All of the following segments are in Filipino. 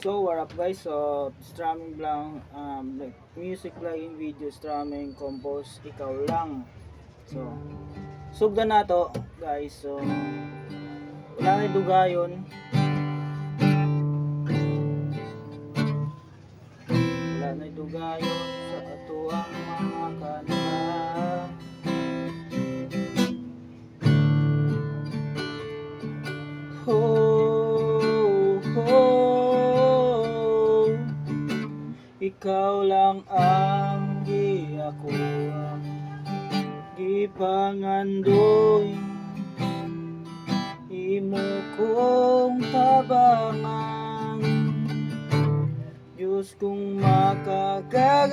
So what up guys, so strumming lang, like music playing, video strumming, compose, ikaw lang. So sugdan na to guys, so wala na dugayon, wala na dugayon sa ato ang mga kanila. Ho ho, ikaw lang ang ako gipangandoy, imo kong tabangan, Diyos kong makagagahon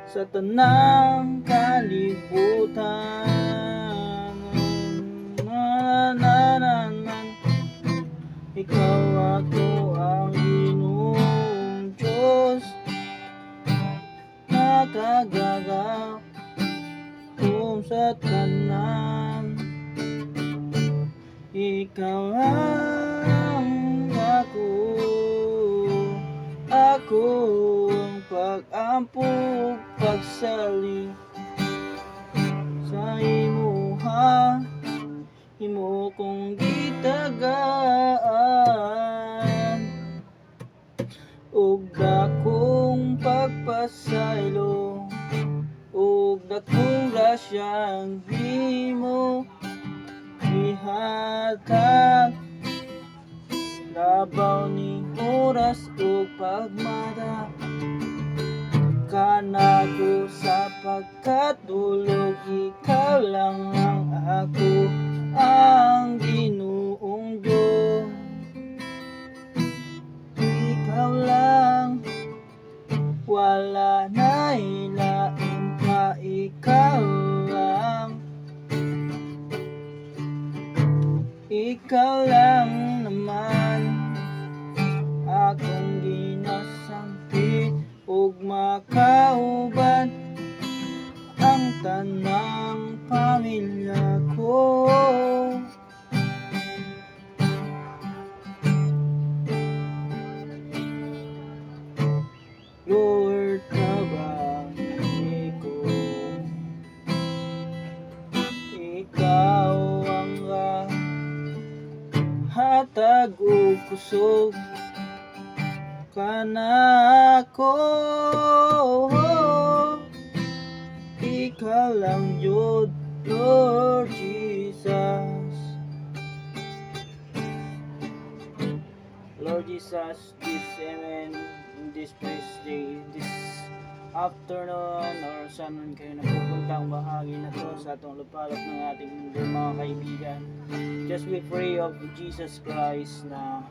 sa tanang kalibutan. Ikaw ako ang Ginoong Diyos, nakagagahon sa tanan. Ikaw ang ako ang pag-ampog, pagsali sa imuha, imo kong gitagaan, ug dakong pagpasaylo, ug dakong grasyang himo ihatag, labaw ni oras ug pagmata kanako sa pagkatulog. Ikaw lang ang ako ang Ginoong Diyos, ikaw lang, wala na ilain pa, ikaw lang, ikaw lang naman akong ginasampi ug makauban ang tanang pamilya ko. Lord, tabangin ko, ikaw ang hatag ug kusog kanako, ikaw lang Jud, Lord Jesus. Lord Jesus, this amen in this praise day, this afternoon or saan man kayo napupuntang bahagi na to sa atong lupalop ng ating mundo mga kaibigan. Just we pray of Jesus Christ na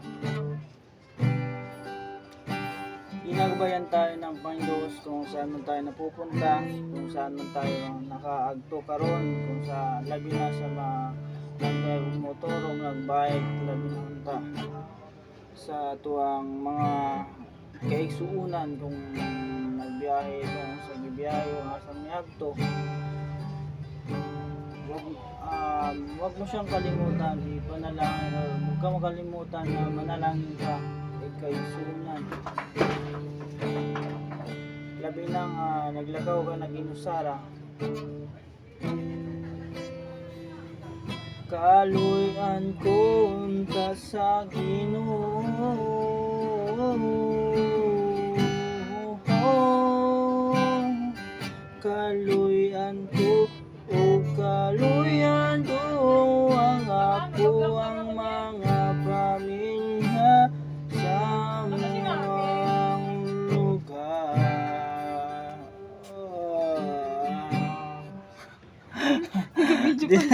ginagabayan tayo ng Panginoon kung saan man tayo napupunta, kung saan man tayo nakaagto karon, kung sa labi na sa nagmotor o nagbike, labi na unta sa tuang mga kaigsuunan, kung nagbiyahe, kung sa gibiyahe o asa miagto, wag mo siyang kalimutan, ipanalangin, or huwag ka makalimutan na manalangin ka kay kaigsuunan. Labi nang naglagaw ka na ginusara, kaluyan ko unta sa Ginoo, kaluyan ko